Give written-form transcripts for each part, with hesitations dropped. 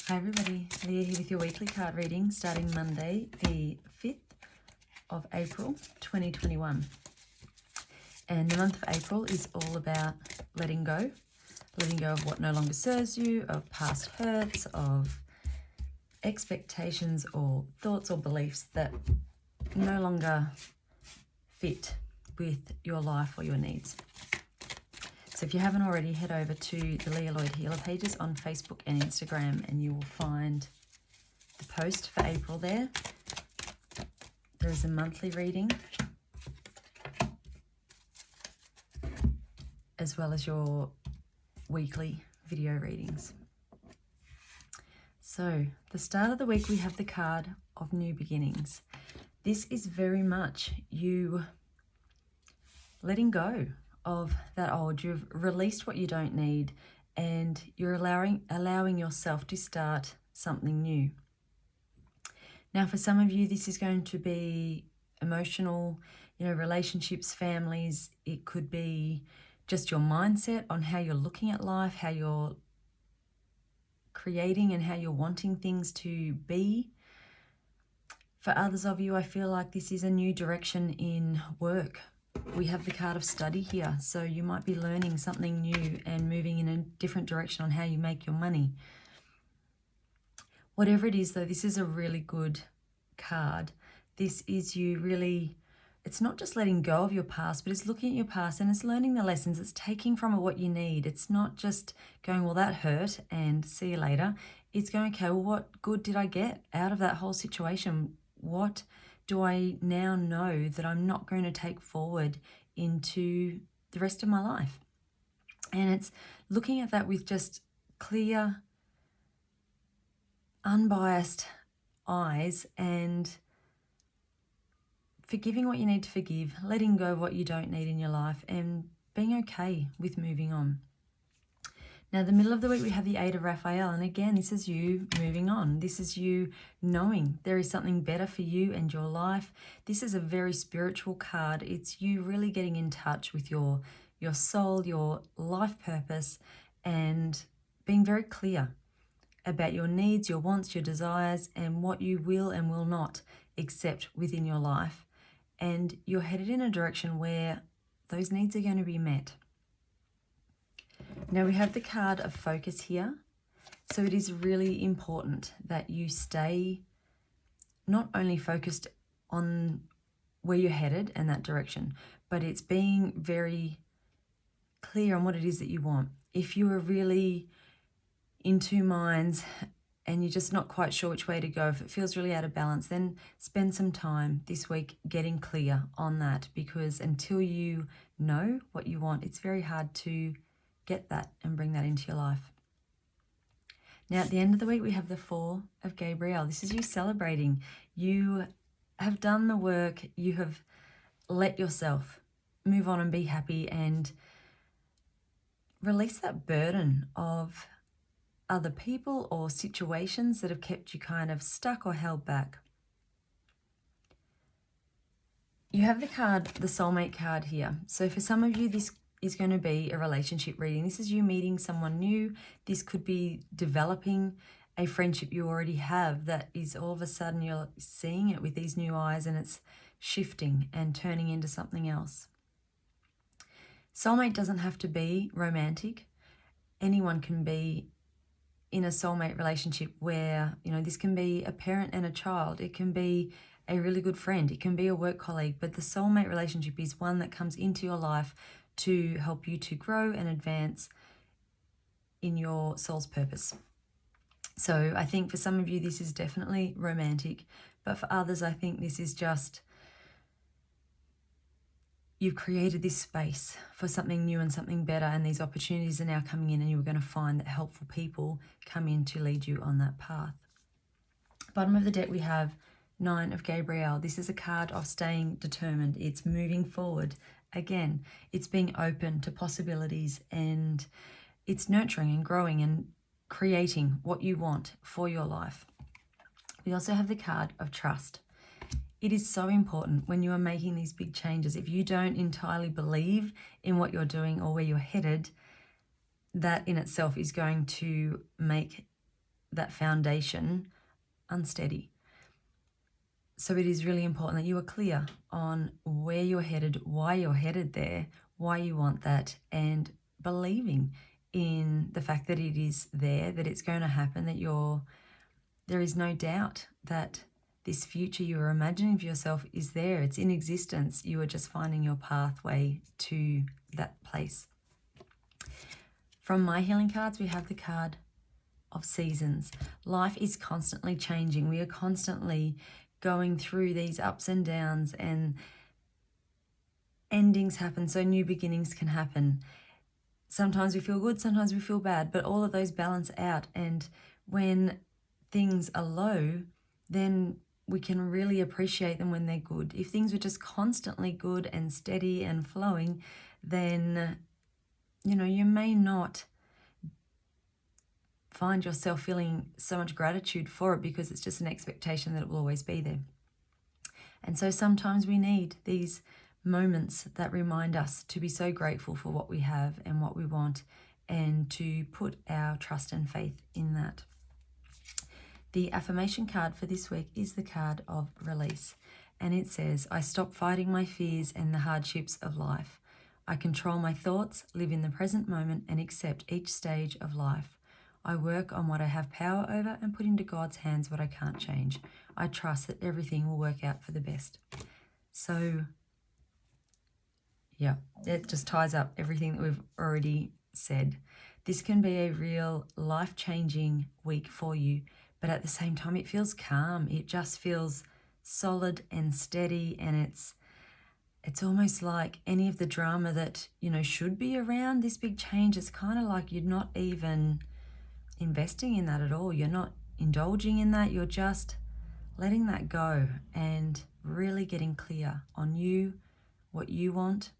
Hi everybody, Leah here with your weekly card reading starting Monday the 5th of April 2021. And the month of April is all about letting go of what no longer serves you, of past hurts, of expectations or thoughts or beliefs that no longer fit with your life or your needs. So if you haven't already, head over to the Leah Lloyd Healer pages on Facebook and Instagram and you will find the post for April there. There is a monthly reading as well as your weekly video readings. So the start of the week we have the card of new beginnings. This is very much you letting go of that old. You've released what you don't need and you're allowing yourself to start something new. Now for some of you this is going to be emotional, relationships, families. It could be just your mindset on how you're looking at life, how you're creating and how you're wanting things to be. For others of you, I feel like this is a new direction in work. We have the card of study here, so you might be learning something new and moving in a different direction on how you make your money. Whatever it is though, this is a really good card. This is you really, it's not just letting go of your past, but it's looking at your past and it's learning the lessons. It's taking from it what you need. It's not just going, well, that hurt and see you later. It's going, okay, well, what good did I get out of that whole situation? What do I now know that I'm not going to take forward into the rest of my life? And it's looking at that with just clear, unbiased eyes and forgiving what you need to forgive, letting go of what you don't need in your life and being okay with moving on. Now, the middle of the week, we have the Eight of Raphael. And again, this is you moving on. This is you knowing there is something better for you and your life. This is a very spiritual card. It's you really getting in touch with your soul, your life purpose, and being very clear about your needs, your wants, your desires, and what you will and will not accept within your life. And you're headed in a direction where those needs are going to be met. Now we have the card of focus here. So it is really important that you stay not only focused on where you're headed and that direction, but it's being very clear on what it is that you want. If you are really in two minds and you're just not quite sure which way to go, if it feels really out of balance, then spend some time this week getting clear on that, because until you know what you want, it's very hard to get that and bring that into your life. Now at the end of the week, we have the Four of Gabrielle. This is you celebrating. You have done the work. You have let yourself move on and be happy and release that burden of other people or situations that have kept you kind of stuck or held back. You have the card, the Soulmate card here. So for some of you, this is going to be a relationship reading. This is you meeting someone new. This could be developing a friendship you already have that is all of a sudden you're seeing it with these new eyes and it's shifting and turning into something else. Soulmate doesn't have to be romantic. Anyone can be in a soulmate relationship where, this can be a parent and a child. It can be a really good friend. It can be a work colleague. But the soulmate relationship is one that comes into your life to help you to grow and advance in your soul's purpose. So I think for some of you, this is definitely romantic. But for others, I think this is just you've created this space for something new and something better, and these opportunities are now coming in and you're going to find that helpful people come in to lead you on that path. Bottom of the deck, we have Nine of Gabrielle. This is a card of staying determined. It's moving forward. Again, it's being open to possibilities and it's nurturing and growing and creating what you want for your life. We also have the card of trust. It is so important when you are making these big changes. If you don't entirely believe in what you're doing or where you're headed, that in itself is going to make that foundation unsteady. So it is really important that you are clear on where you're headed, why you're headed there, why you want that, and believing in the fact that it is there, that it's going to happen, that there is no doubt that this future you are imagining for yourself is there. It's in existence. You are just finding your pathway to that place. From my healing cards, we have the card of seasons. Life is constantly changing. We are constantly going through these ups and downs, and endings happen, so new beginnings can happen. Sometimes we feel good, sometimes we feel bad, but all of those balance out. And when things are low, then we can really appreciate them when they're good. If things were just constantly good and steady and flowing, then, you may not find yourself feeling so much gratitude for it, because it's just an expectation that it will always be there. And so sometimes we need these moments that remind us to be so grateful for what we have and what we want, and to put our trust and faith in that. The affirmation card for this week is the card of release. And it says, I stop fighting my fears and the hardships of life. I control my thoughts, live in the present moment, and accept each stage of life. I work on what I have power over and put into God's hands what I can't change. I trust that everything will work out for the best. So, yeah, it just ties up everything that we've already said. This can be a real life-changing week for you, but at the same time, it feels calm. It just feels solid and steady, and it's almost like any of the drama that, should be around this big change, it's kind of like you're not even investing in that at all. You're not indulging in that. You're just letting that go and really getting clear on you, what you want.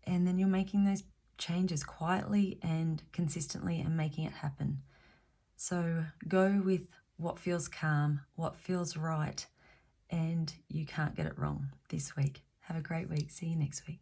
And then you're making those changes quietly and consistently and making it happen. So go with what feels calm, what feels right, and you can't get it wrong this week. Have a great week. See you next week.